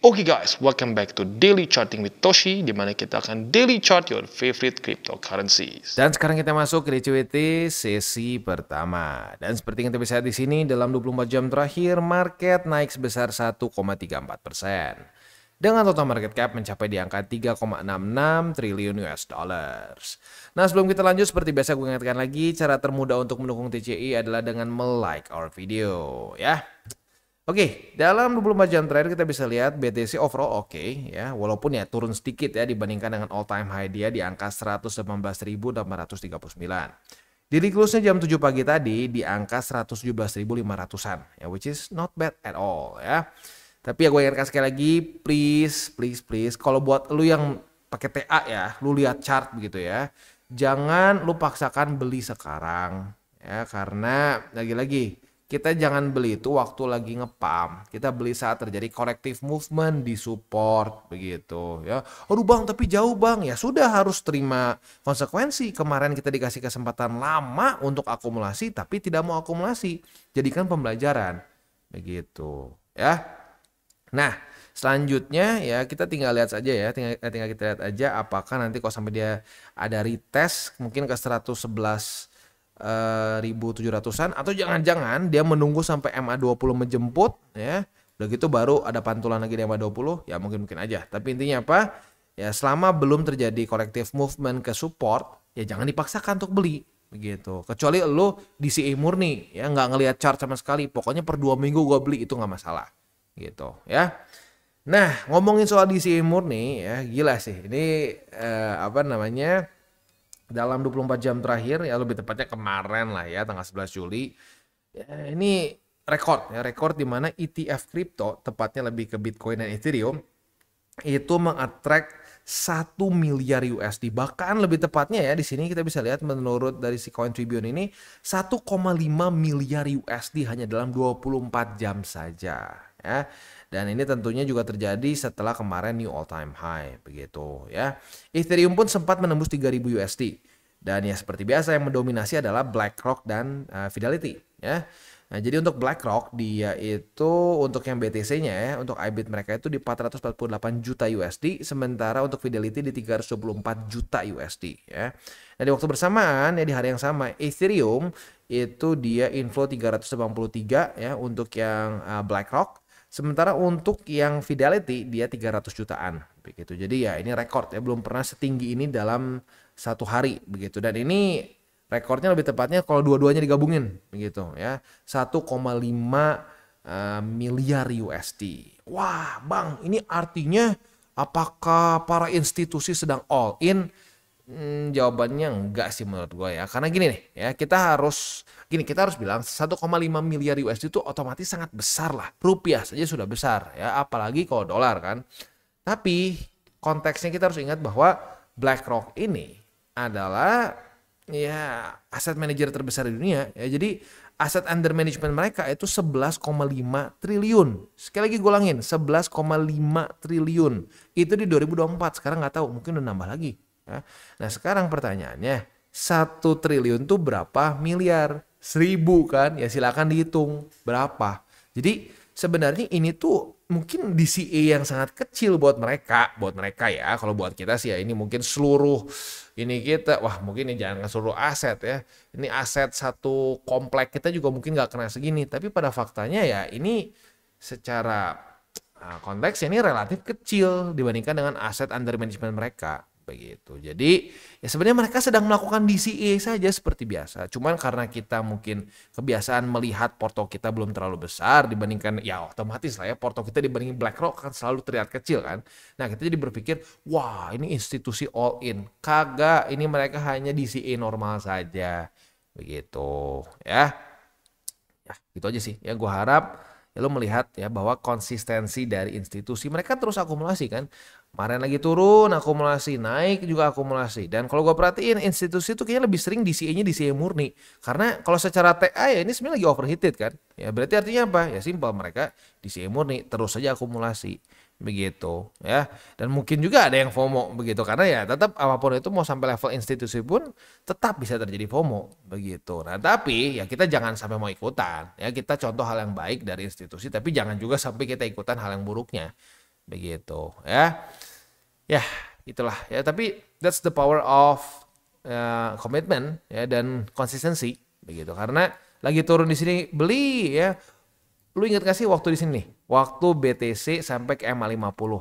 Oke guys, welcome back to Daily Charting with Toshi, di mana kita akan daily chart your favorite cryptocurrencies. Dan sekarang kita masuk ke liquidity sesi pertama. Dan seperti yang kita bisa lihat di sini, dalam 24 jam terakhir, market naik sebesar 1,34%. Dengan total market cap mencapai di angka 3,66 triliun US dollars. Nah, sebelum kita lanjut, seperti biasa gue ingatkan lagi, cara termudah untuk mendukung TCI adalah dengan like our video, ya. Oke, dalam 24 jam terakhir kita bisa lihat BTC overall oke, ya, walaupun ya turun sedikit ya dibandingkan dengan all time high dia di angka 118.839. Di close-nya jam 7 pagi tadi di angka 117.500-an, ya, which is not bad at all, ya. Tapi ya gue ingatkan sekali lagi, please, kalau buat lu yang pakai TA ya, lu lihat chart begitu ya, jangan lu paksakan beli sekarang, ya, karena lagi-lagi kita jangan beli itu waktu lagi ngepump. Kita beli saat terjadi corrective movement di support begitu ya. Aduh bang, tapi jauh bang. Ya sudah, harus terima konsekuensi. Kemarin kita dikasih kesempatan lama untuk akumulasi tapi tidak mau akumulasi. Jadikan pembelajaran begitu ya. Nah, selanjutnya ya kita tinggal lihat saja ya. Tinggal kita lihat aja apakah nanti kalau sampai dia ada retest mungkin ke 111 1.700-an, atau jangan-jangan dia menunggu sampai MA20 menjemput ya. Udah gitu baru ada pantulan lagi di MA20, ya mungkin aja. Tapi intinya apa? Ya selama belum terjadi corrective movement ke support, ya jangan dipaksakan untuk beli begitu. Kecuali lu DCA murni ya, nggak ngelihat chart sama sekali. Pokoknya per 2 minggu gua beli, itu nggak masalah gitu ya. Nah, ngomongin soal DCA murni ya, gila sih. Ini dalam 24 jam terakhir ya, lebih tepatnya kemarin lah ya, tanggal 11 Juli ya, ini rekor di mana ETF kripto, tepatnya lebih ke Bitcoin dan Ethereum, itu mengattract 1 miliar USD. Bahkan lebih tepatnya ya, di sini kita bisa lihat menurut dari si Coin Tribune ini 1,5 miliar USD hanya dalam 24 jam saja ya. Dan ini tentunya juga terjadi setelah kemarin new all time high begitu ya. Ethereum pun sempat menembus 3.000 USD. Dan ya seperti biasa yang mendominasi adalah BlackRock dan Fidelity ya. Nah, jadi untuk BlackRock dia itu untuk yang BTC-nya ya, untuk IBIT mereka itu di 448 juta USD, sementara untuk Fidelity di 324 juta USD ya. Nah, di waktu bersamaan ya, di hari yang sama, Ethereum itu dia inflow 383 ya untuk yang BlackRock. Sementara untuk yang Fidelity dia 300 jutaan begitu. Jadi ya ini rekor ya, belum pernah setinggi ini dalam satu hari begitu. Dan ini rekornya lebih tepatnya kalau dua-duanya digabungin begitu ya. 1,5 miliar USD. Wah, Bang, ini artinya apakah para institusi sedang all in? Jawabannya enggak sih menurut gue ya. Karena gini nih ya, kita harus bilang 1,5 miliar USD itu otomatis sangat besar lah. Rupiah saja sudah besar ya, apalagi kalau dolar kan. Tapi konteksnya kita harus ingat bahwa BlackRock ini adalah ya aset manajer terbesar di dunia ya. Jadi aset under management mereka itu 11,5 triliun. Sekali lagi gue ulangin, 11,5 triliun. Itu di 2024, sekarang nggak tahu, mungkin udah nambah lagi. Ya. Nah sekarang pertanyaannya, 1 triliun tuh berapa miliar? 1000 kan? Ya silakan dihitung berapa. Jadi sebenarnya ini tuh mungkin DCA yang sangat kecil buat mereka ya. Kalau buat kita sih ya ini mungkin seluruh ini kita, wah mungkin ini jangan seluruh aset ya. Ini aset satu komplek kita juga mungkin nggak kena segini. Tapi pada faktanya ya ini secara konteks ini relatif kecil dibandingkan dengan aset under management mereka. Begitu. Jadi ya sebenarnya mereka sedang melakukan DCA saja seperti biasa. Cuman karena kita mungkin kebiasaan melihat porto kita belum terlalu besar dibandingkan, ya otomatis lah ya, porto kita dibandingin BlackRock kan selalu terlihat kecil kan. Nah kita jadi berpikir, wah ini institusi all in. Kagak, ini mereka hanya DCA normal saja. Begitu ya. Ya gitu aja sih. Ya gue harap ya lo melihat ya bahwa konsistensi dari institusi, mereka terus akumulasi kan. Kemarin lagi turun akumulasi, naik juga akumulasi. Dan kalau gue perhatiin institusi itu kayaknya lebih sering DCA-nya DCA murni. Karena kalau secara TA ya ini sebenarnya lagi overheated kan. Ya berarti artinya apa? Ya simpel, mereka DCA murni terus saja akumulasi. Begitu ya. Dan mungkin juga ada yang FOMO begitu. Karena ya tetap apapun itu mau sampai level institusi pun tetap bisa terjadi FOMO. Begitu. Nah tapi ya kita jangan sampai mau ikutan. Ya kita contoh hal yang baik dari institusi, tapi jangan juga sampai kita ikutan hal yang buruknya. begitu ya. Ya, itulah ya. Tapi that's the power of commitment ya dan konsistensi begitu. Karena lagi turun di sini beli ya. Lu ingat gak sih waktu di sini nih? Waktu BTC sampai ke MA50.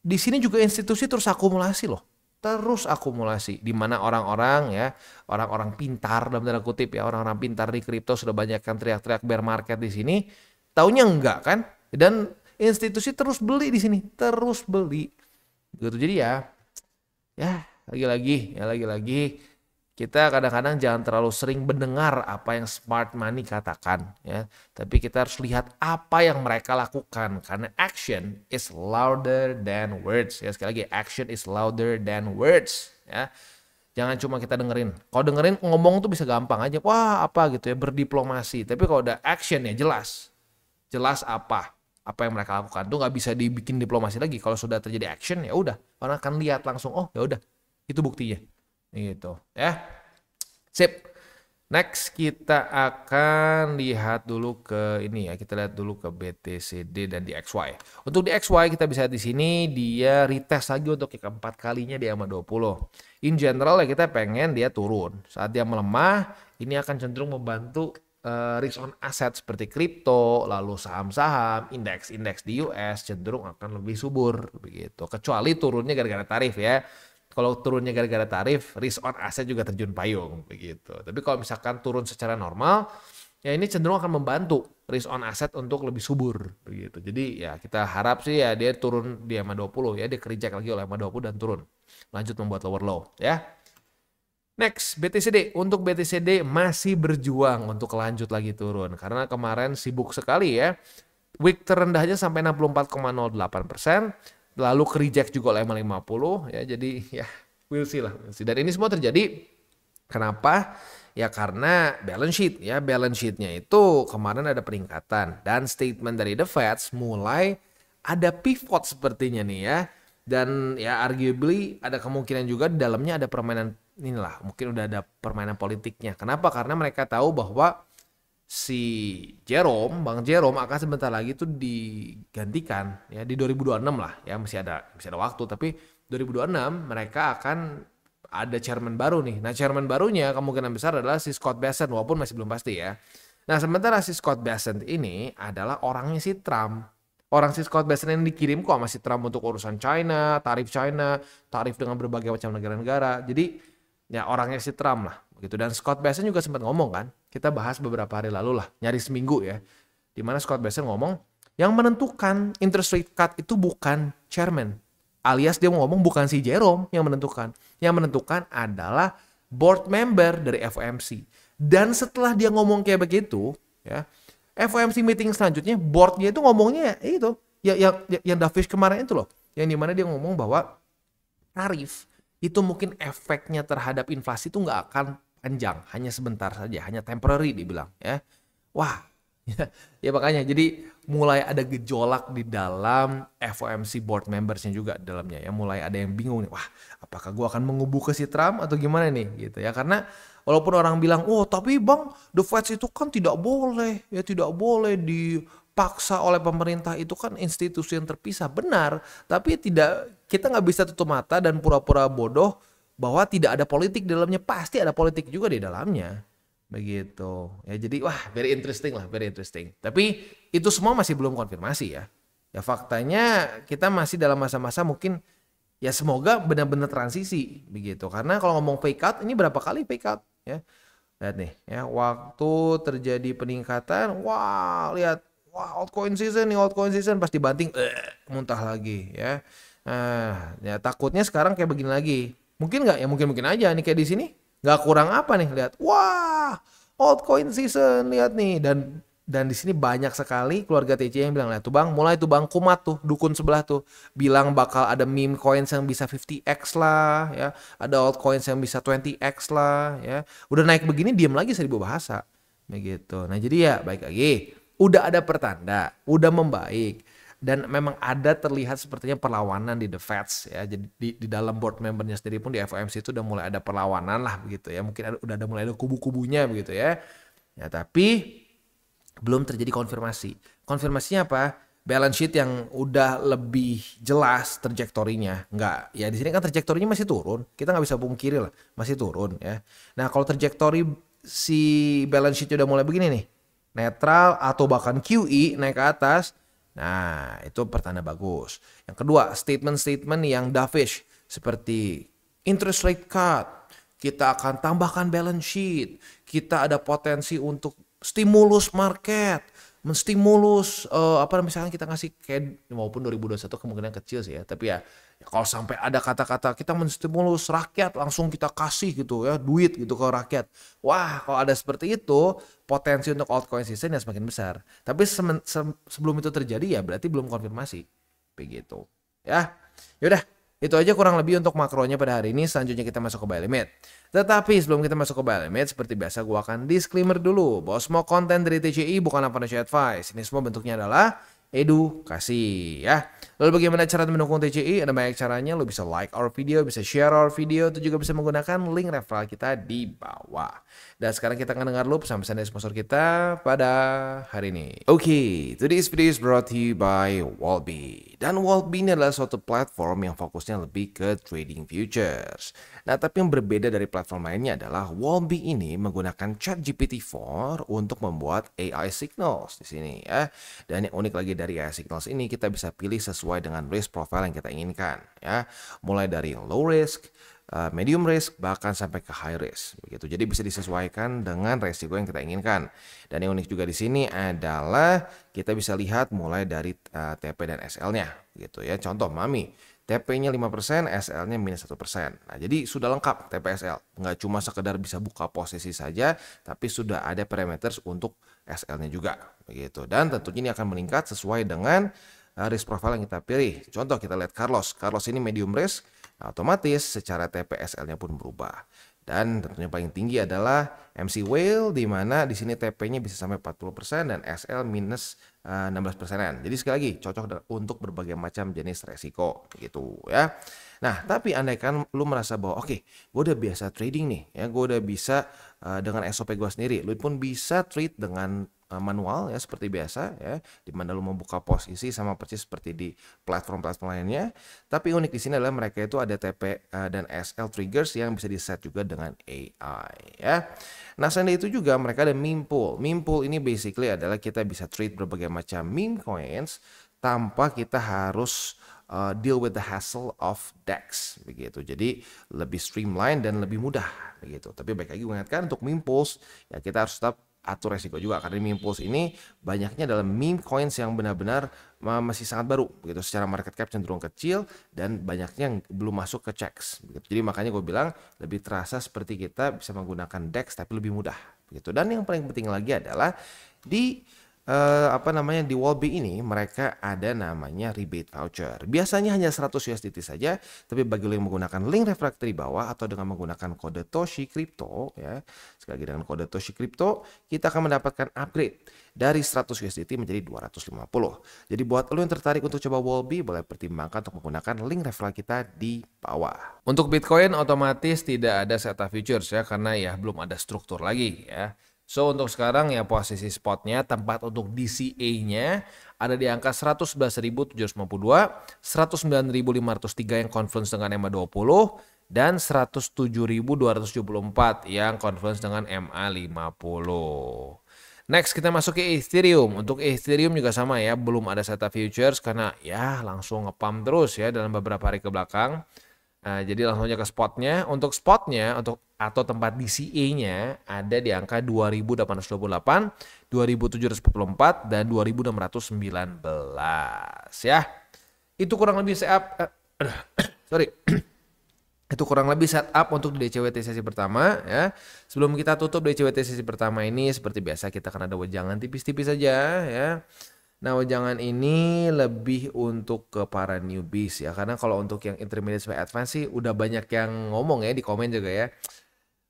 Di sini juga institusi terus akumulasi loh. Terus akumulasi di mana orang-orang ya, orang-orang pintar dalam tanda kutip ya, orang-orang pintar di kripto sudah banyak yang teriak-teriak bear market di sini. Taunya enggak kan? Dan institusi terus beli di sini, terus beli. Gitu. Jadi ya lagi-lagi kita kadang-kadang jangan terlalu sering mendengar apa yang smart money katakan ya, tapi kita harus lihat apa yang mereka lakukan karena action is louder than words ya. Sekali lagi, action is louder than words ya. Jangan cuma kita dengerin. Kalau dengerin ngomong tuh bisa gampang aja, wah apa gitu ya, berdiplomasi. Tapi kalau udah action ya jelas apa yang mereka lakukan tuh nggak bisa dibikin diplomasi lagi. Kalau sudah terjadi action ya udah, orang akan lihat langsung, oh ya udah itu buktinya gitu ya. Sip. Next kita akan lihat dulu ke ini ya, kita lihat dulu ke BTCD dan di XY. Untuk di XY kita bisa lihat di sini dia retest lagi untuk yang keempat kalinya di EMA20. In general ya kita pengen dia turun. Saat dia melemah, ini akan cenderung membantu risk on asset seperti kripto, lalu saham-saham, indeks-indeks di US cenderung akan lebih subur begitu. Kecuali turunnya gara-gara tarif ya. Kalau turunnya gara-gara tarif, risk on asset juga terjun payung begitu. Tapi kalau misalkan turun secara normal, ya ini cenderung akan membantu risk on asset untuk lebih subur begitu. Jadi ya kita harap sih ya dia turun di EMA20 ya, dia kereject lagi oleh EMA20 dan turun. Lanjut membuat lower low ya. Next, BTCD. Untuk BTCD masih berjuang untuk lanjut lagi turun karena kemarin sibuk sekali ya. Week terendahnya sampai 64,08%. Lalu kereject juga oleh EMA50 ya, jadi ya we'll see lah. Dan ini semua terjadi kenapa? Ya karena balance sheet ya, balance sheetnya itu kemarin ada peningkatan dan statement dari The Fed mulai ada pivot sepertinya nih ya. Dan ya arguably ada kemungkinan juga di dalamnya ada permainan inilah, mungkin udah ada permainan politiknya. Kenapa? Karena mereka tahu bahwa Bang Jerome akan sebentar lagi tuh digantikan ya di 2026 lah ya, masih ada waktu, tapi 2026 mereka akan ada chairman baru nih. Nah, chairman barunya kemungkinan besar adalah si Scott Bessent walaupun masih belum pasti ya. Nah, sementara si Scott Bessent ini adalah orangnya si Trump. Orang si Scott Bessent yang dikirim kok masih Trump untuk urusan China, tarif dengan berbagai macam negara-negara. Jadi ya orangnya si Trump lah begitu. Dan Scott Bessent juga sempat ngomong kan, kita bahas beberapa hari lalu lah, nyaris seminggu ya, dimana Scott Bessent ngomong yang menentukan interest rate cut itu bukan chairman, alias dia ngomong bukan si Jerome yang menentukan adalah board member dari FOMC. Dan setelah dia ngomong kayak begitu ya, FOMC meeting selanjutnya boardnya itu ngomongnya itu yang Davis kemarin itu loh, yang dimana dia ngomong bahwa tarif itu mungkin efeknya terhadap inflasi itu nggak akan panjang, hanya sebentar saja, hanya temporary dibilang ya. Wah, ya makanya jadi mulai ada gejolak di dalam FOMC board membersnya juga di dalamnya ya, mulai ada yang bingung nih, wah apakah gue akan mengubu ke si Trump atau gimana nih gitu ya. Karena walaupun orang bilang, oh tapi bang, the Fed itu kan tidak boleh dipaksa oleh pemerintah, itu kan institusi yang terpisah. Benar, tapi kita nggak bisa tutup mata dan pura-pura bodoh bahwa tidak ada politik di dalamnya. Pasti ada politik juga di dalamnya begitu ya. Jadi wah, very interesting. Tapi itu semua masih belum konfirmasi ya. Faktanya kita masih dalam masa-masa mungkin ya, semoga benar-benar transisi begitu. Karena kalau ngomong fake out, ini berapa kali fake out ya. Lihat nih ya, waktu terjadi peningkatan, lihat altcoin season pas dibanting muntah lagi ya. Nah, ya takutnya sekarang kayak begini lagi. Mungkin nggak ya, mungkin aja nih kayak di sini nggak kurang apa nih, lihat altcoin season, lihat nih. Dan di sini banyak sekali keluarga TC yang bilang, lihat tuh bang, mulai tuh bang Kumat tuh, dukun sebelah tuh bilang bakal ada meme coins yang bisa 50x lah ya, ada altcoins yang bisa 20x lah ya. Udah naik begini diam lagi 1000 bahasa begitu. Nah jadi ya baik lagi, udah ada pertanda, udah membaik. Dan memang ada terlihat sepertinya perlawanan di The Feds ya. Jadi di dalam board membernya sendiri pun di FOMC itu udah mulai ada perlawanan lah begitu ya. Mungkin mulai ada kubu-kubunya begitu ya. Ya tapi belum terjadi konfirmasi. Konfirmasinya apa? balance sheet yang udah lebih jelas trajektorinya. Enggak, ya di sini kan trajektorinya masih turun. Kita nggak bisa pungkiri lah, masih turun ya. Nah kalau trajektori si balance sheet udah mulai begini nih, netral atau bahkan QE naik ke atas, nah itu pertanda bagus. Yang kedua, statement-statement yang dovish seperti interest rate cut, kita akan tambahkan balance sheet, kita ada potensi untuk stimulus market, menstimulus misalkan kita ngasih kayak maupun 2021 kemungkinan kecil sih ya, tapi ya kalau sampai ada kata-kata kita menstimulus rakyat langsung kita kasih gitu ya duit gitu ke rakyat, wah kalau ada seperti itu potensi untuk altcoin season ya semakin besar. Tapi sebelum itu terjadi ya berarti belum konfirmasi begitu ya. Yaudah, itu aja kurang lebih untuk makronya pada hari ini. Selanjutnya kita masuk ke buy limit. Tetapi sebelum kita masuk ke buy limit, seperti biasa gue akan disclaimer dulu bahwa semua konten dari TCI bukanlah financial advice. Ini semua bentuknya adalah edukasi ya. Lalu bagaimana cara mendukung TCI? Ada banyak caranya. Lo bisa like our video, bisa share our video, itu juga bisa menggunakan link referral kita di bawah. Dan sekarang kita akan dengar dulu pesan-pesan dari sponsor kita pada hari ini. Oke, today's video is brought to you by Wallbe. Dan Wallbe ini adalah suatu platform yang fokusnya lebih ke trading futures. Nah, tapi yang berbeda dari platform lainnya adalah Wallbe ini menggunakan ChatGPT-4 untuk membuat AI signals di sini ya. Dan yang unik lagi dari AI signals ini, kita bisa pilih sesuai dengan risk profile yang kita inginkan ya. Mulai dari low risk, medium risk, bahkan sampai ke high risk begitu. Jadi bisa disesuaikan dengan resiko yang kita inginkan. Dan yang unik juga di sini adalah kita bisa lihat mulai dari TP dan SL-nya gitu ya. Contoh Mami, TP-nya 5%, SL-nya minus 1%. Nah, jadi sudah lengkap TP SL. Nggak cuma sekedar bisa buka posisi saja, tapi sudah ada parameters untuk SL-nya juga begitu. Dan tentunya ini akan meningkat sesuai dengan risk profile yang kita pilih. Contoh kita lihat Carlos. Carlos ini medium risk, nah, otomatis secara TPSL-nya pun berubah. Dan tentunya paling tinggi adalah MC Whale, di mana di sini TP-nya bisa sampai 40% dan SL minus 16%. Jadi sekali lagi cocok untuk berbagai macam jenis resiko gitu ya. Nah, tapi andaikan lu merasa bahwa oke, gue udah biasa trading nih ya, gue udah bisa dengan SOP gue sendiri, lu pun bisa trade dengan manual ya seperti biasa ya, di mana lu membuka posisi sama persis seperti di platform-platform lainnya. Tapi unik di sini adalah mereka itu ada TP dan SL triggers yang bisa di set juga dengan AI ya. Nah, selain itu juga mereka ada meme pool. Meme pool ini basically adalah kita bisa trade berbagai macam meme coins tanpa kita harus deal with the hassle of DEX begitu. Jadi lebih streamline dan lebih mudah begitu. Tapi baik lagi mengingatkan untuk meme pools ya kita harus tetap atur resiko juga, karena meme pools ini banyaknya dalam meme coins yang benar-benar masih sangat baru begitu, secara market cap cenderung kecil dan banyaknya yang belum masuk ke checks begitu. Jadi makanya gue bilang lebih terasa seperti kita bisa menggunakan DEX tapi lebih mudah begitu. Dan yang paling penting lagi adalah di di Wallbe ini mereka ada namanya rebate voucher. Biasanya hanya 100 USDT saja, tapi bagi lo yang menggunakan link refraktor di bawah atau dengan menggunakan kode Toshi Crypto ya. Sekali lagi dengan kode Toshi Crypto, kita akan mendapatkan upgrade dari 100 USDT menjadi 250. Jadi buat lo yang tertarik untuk coba Wallbe, boleh pertimbangkan untuk menggunakan link referral kita di bawah. Untuk Bitcoin otomatis tidak ada SETA futures ya, karena ya belum ada struktur lagi ya. So untuk sekarang ya posisi spotnya tempat untuk DCA-nya ada di angka 111.752, 109.503 yang confluence dengan MA20 dan 107.274 yang confluence dengan MA50. Next kita masuk ke Ethereum. Untuk Ethereum juga sama ya, belum ada SETA futures karena ya langsung nge-pump terus ya dalam beberapa hari ke belakang. Jadi langsung aja ke spotnya. Untuk spotnya atau tempat DCA-nya ada di angka 2.828, 2.744 dan 2.619 ya. Itu kurang lebih Itu kurang lebih setup untuk DCWT sesi pertama ya. Sebelum kita tutup DCWT sesi pertama ini seperti biasa kita akan ada wejangan tipis-tipis saja ya. Nah, wejangan ini lebih untuk ke para newbies ya. Karena kalau untuk yang intermediate sampai advance sih udah banyak yang ngomong ya di komen juga ya.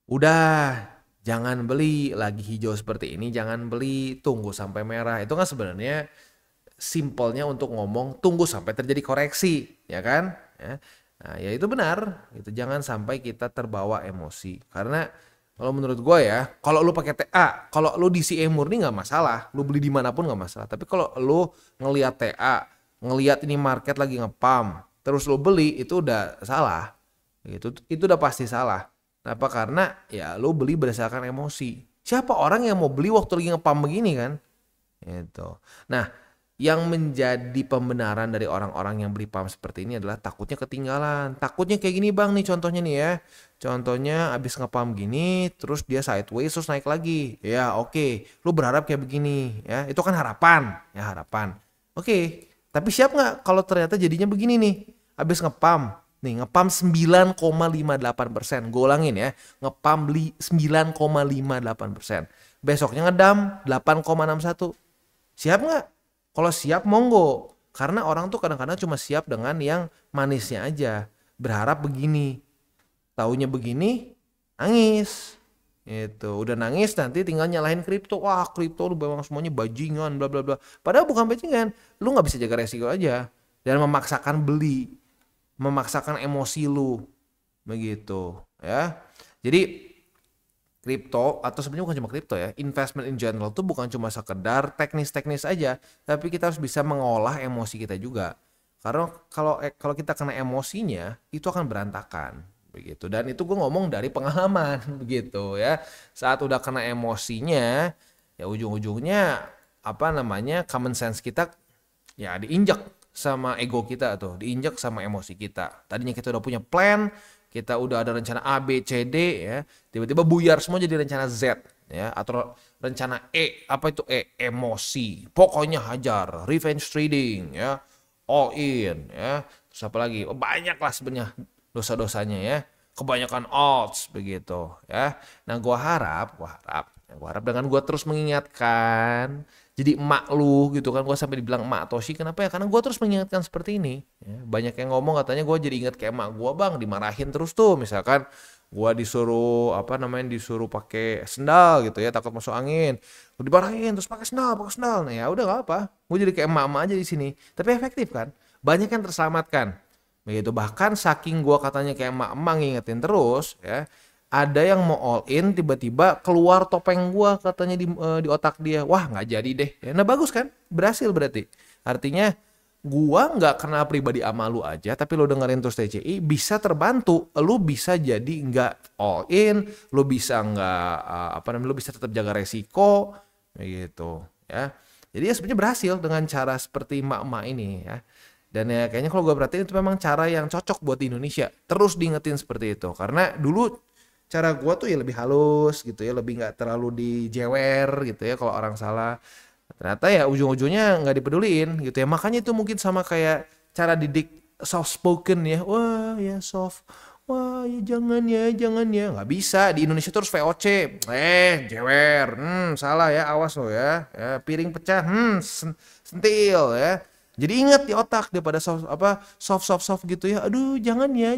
Udah, jangan beli lagi hijau seperti ini, jangan beli, tunggu sampai merah. Itu kan sebenarnya simpelnya untuk ngomong tunggu sampai terjadi koreksi, ya kan? Ya. Nah, ya itu benar. Itu jangan sampai kita terbawa emosi. Karena Kalau menurut gue ya, kalau lu pakai TA, kalau lu DCA murni nggak masalah, lu beli dimanapun nggak masalah. Tapi kalau lu ngelihat TA, ngelihat ini market lagi ngepam, terus lu beli itu udah salah. Itu udah pasti salah. Kenapa? Karena ya lu beli berdasarkan emosi. Siapa orang yang mau beli waktu lagi ngepam begini kan? Itu. Nah, yang menjadi pembenaran dari orang-orang yang beli pump seperti ini adalah takutnya ketinggalan. Takutnya kayak gini bang nih contohnya nih ya. Contohnya abis ngepump gini terus dia sideways terus naik lagi. Ya oke. Lu berharap kayak begini ya. Itu kan harapan. Ya harapan. Oke. Tapi siap nggak kalau ternyata jadinya begini nih. Abis ngepump. Nih ngepump 9,58%. Gue ulangin ya. Ngepump 9,58%. Besoknya ngedam 8,61. Siap nggak? Kalau siap monggo. Karena orang tuh kadang-kadang cuma siap dengan yang manisnya aja. Berharap begini. Taunya begini, nangis. Itu udah nangis nanti tinggal nyalahin kripto. Wah kripto lu memang semuanya bajingan bla bla bla. Padahal bukan bajingan. Lu nggak bisa jaga resiko aja. Dan memaksakan beli. Memaksakan emosi lu. Begitu ya. Jadi kripto atau sebenarnya bukan cuma kripto ya, investment in general tuh bukan cuma sekedar teknis-teknis aja, tapi kita harus bisa mengolah emosi kita juga. Karena kalau kita kena emosinya itu akan berantakan begitu. Dan itu gue ngomong dari pengalaman begitu ya. Saat udah kena emosinya ya ujung-ujungnya apa namanya common sense kita ya diinjak sama ego kita tuh, diinjak sama emosi kita. Tadinya kita udah punya plan, kita udah ada rencana A, B, C, D ya. Tiba-tiba buyar semua jadi rencana Z ya. Atau rencana E, apa itu E? Emosi. Pokoknya hajar, revenge trading ya. All in ya. Terus apa lagi? Oh, banyak lah sebenarnya dosa-dosanya ya. Kebanyakan odds begitu ya. Nah gua harap dengan gua terus mengingatkan jadi emak lu gitu kan, gue sampai dibilang emak Toshi, kenapa ya? Karena gue terus mengingatkan seperti ini ya. Banyak yang ngomong katanya gue jadi ingat kayak emak gue bang, dimarahin terus tuh misalkan gue disuruh disuruh pakai sendal gitu ya, takut masuk angin, gue dimarahin terus pakai sendal. Nah ya udah gak apa, gue jadi kayak emak-emak aja di sini, tapi efektif kan, banyak yang terselamatkan begitu. Bahkan saking gue katanya kayak emak-emak ngingetin terus ya, ada yang mau all in tiba-tiba keluar topeng gua katanya di otak dia. Wah nggak jadi deh. Nah bagus kan? Berhasil berarti. Artinya gua nggak kenal pribadi sama lu aja, tapi lu dengerin terus TCI bisa terbantu. Lu bisa jadi nggak all in, lu bisa nggak lu bisa tetap jaga resiko, gitu ya. Jadi ya sebenarnya berhasil dengan cara seperti emak-emak ini ya. Dan ya kayaknya kalau gue perhatiin itu memang cara yang cocok buat di Indonesia. Terus diingetin seperti itu. Karena dulu cara gue tuh ya lebih halus gitu ya, lebih nggak terlalu dijewer gitu ya kalau orang salah. Ternyata ya ujung-ujungnya nggak dipeduliin gitu ya. Makanya itu mungkin sama kayak cara didik soft spoken ya. Wah ya soft. Wah ya jangan ya. Nggak bisa. Di Indonesia terus VOC. Jewer. Salah ya. Awas lo ya. Piring pecah. Sentil ya. Jadi ingat di otak daripada soft gitu ya. Aduh jangan ya.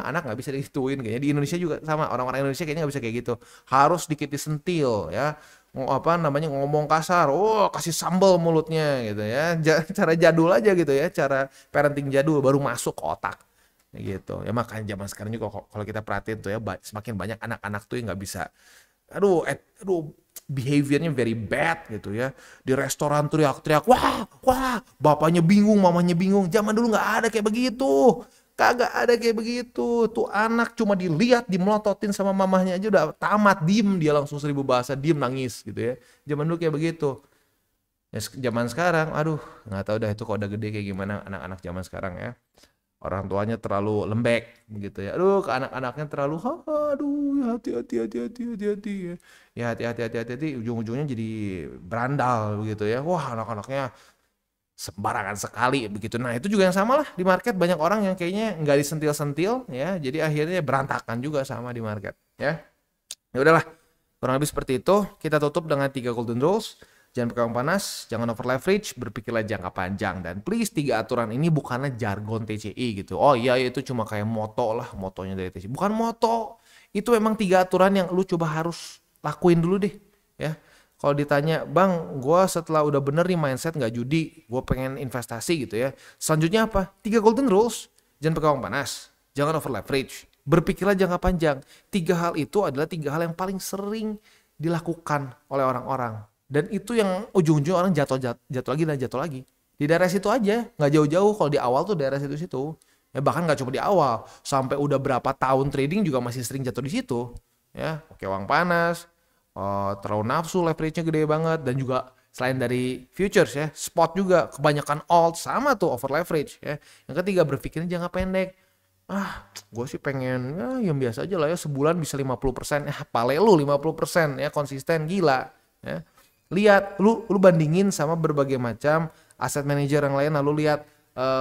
Anak nggak bisa digituin kayaknya. Di Indonesia juga sama. Orang-orang Indonesia kayaknya nggak bisa kayak gitu. Harus dikit disentil ya. Ngomong kasar. Oh kasih sambal mulutnya gitu ya. Cara jadul aja gitu ya. Cara parenting jadul baru masuk ke otak. Gitu. Ya makanya zaman sekarang juga kalau kita perhatiin tuh ya. Semakin banyak anak-anak tuh yang nggak bisa. Aduh behaviornya very bad gitu ya. Di restoran teriak-teriak, wah, bapaknya bingung, mamanya bingung. Zaman dulu nggak ada kayak begitu. Kagak ada kayak begitu. Tuh anak cuma dilihat, dimelototin sama mamahnya aja udah tamat, diem dia langsung 1000 bahasa, diem nangis gitu ya. Zaman dulu kayak begitu. Ya, zaman sekarang, aduh, nggak tahu dah itu kalau udah gede kayak gimana anak-anak zaman sekarang ya. Orang tuanya terlalu lembek begitu ya. Aduh, ke anak-anaknya terlalu aduh, hati-hati ya. Ya hati-hati ujung-ujungnya jadi berandal begitu ya. Wah, anak-anaknya sembarangan sekali begitu. Nah, itu juga yang sama lah di market, banyak orang yang kayaknya nggak disentil-sentil ya. Jadi akhirnya berantakan juga sama di market ya. Ya udahlah. Kurang lebih seperti itu. Kita tutup dengan 3 golden rules. Jangan pegang panas, jangan over leverage, berpikirlah jangka panjang. Dan please 3 aturan ini bukanlah jargon TCI gitu. Oh iya itu cuma kayak moto lah, motonya dari TCI. Bukan moto, itu memang 3 aturan yang lu coba harus lakuin dulu deh. Ya, kalau ditanya, bang, gue setelah udah bener nih mindset nggak judi, gue pengen investasi gitu ya. Selanjutnya apa? 3 golden rules, jangan pegang panas, jangan over leverage, berpikirlah jangka panjang. 3 hal itu adalah 3 hal yang paling sering dilakukan oleh orang-orang. Dan itu yang ujung-ujung orang jatuh lagi dan jatuh lagi. Di daerah situ aja, nggak jauh-jauh. Kalau di awal tuh daerah situ-situ. Ya bahkan nggak cuma di awal, sampai udah berapa tahun trading juga masih sering jatuh di situ. Ya, oke, uang panas, terlalu nafsu, leverage-nya gede banget, dan juga selain dari futures ya, spot juga kebanyakan alt sama tuh over leverage ya. Yang ketiga, berpikirnya jangka pendek. Gue sih pengen yang biasa aja lah ya, sebulan bisa 50%. Pale lu 50% ya, konsisten, gila ya. Lihat, lu bandingin sama berbagai macam aset manager yang lain, lalu lihat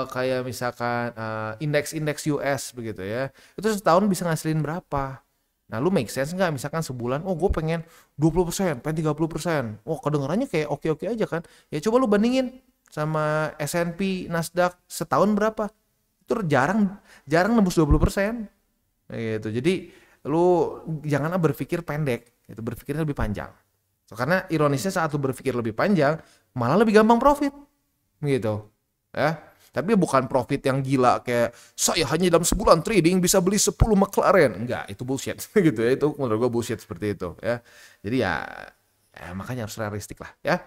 kayak misalkan indeks US begitu ya. Itu setahun bisa ngasilin berapa? Nah, lu make sense nggak? Misalkan sebulan, gue pengen 20%, pengen 30%. Kedengarannya kayak oke-oke aja kan? Ya coba lu bandingin sama S&P, Nasdaq setahun berapa? Itu jarang nembus 20%. Gitu. Jadi lu janganlah berpikir pendek, itu berpikirnya lebih panjang. Karena ironisnya saat lu berpikir lebih panjang, malah lebih gampang profit. Gitu. Ya. Tapi bukan profit yang gila kayak saya hanya dalam sebulan trading bisa beli 10 McLaren. Enggak, itu bullshit gitu ya. Itu menurut gue bullshit seperti itu ya. Jadi ya makanya harus realistik lah ya.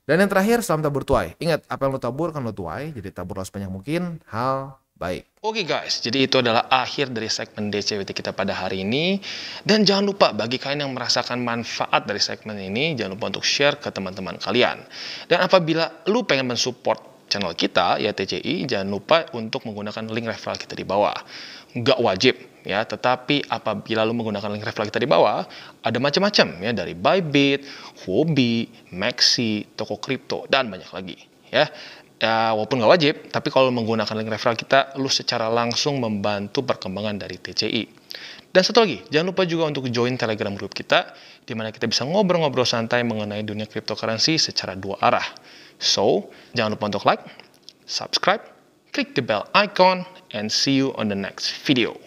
Dan yang terakhir, salam tabur tuai. Ingat, apa yang lo tabur kan lo tuai. Jadi taburlah sebanyak mungkin hal baik. Oke guys, jadi itu adalah akhir dari segmen DCWT kita pada hari ini. Dan jangan lupa bagi kalian yang merasakan manfaat dari segmen ini, jangan lupa untuk share ke teman-teman kalian. Dan apabila lu pengen mensupport channel kita ya TCI, jangan lupa untuk menggunakan link referral kita di bawah. Nggak wajib ya, tetapi apabila lu menggunakan link referral kita di bawah, ada macam-macam ya, dari Bybit, Huobi, Maxi, toko kripto, dan banyak lagi ya. Walaupun nggak wajib, tapi kalau menggunakan link referral kita, lu secara langsung membantu perkembangan dari TCI. Dan satu lagi, jangan lupa juga untuk join Telegram group kita, di mana kita bisa ngobrol-ngobrol santai mengenai dunia cryptocurrency secara 2 arah. So, jangan lupa untuk like, subscribe, click the bell icon, and see you on the next video.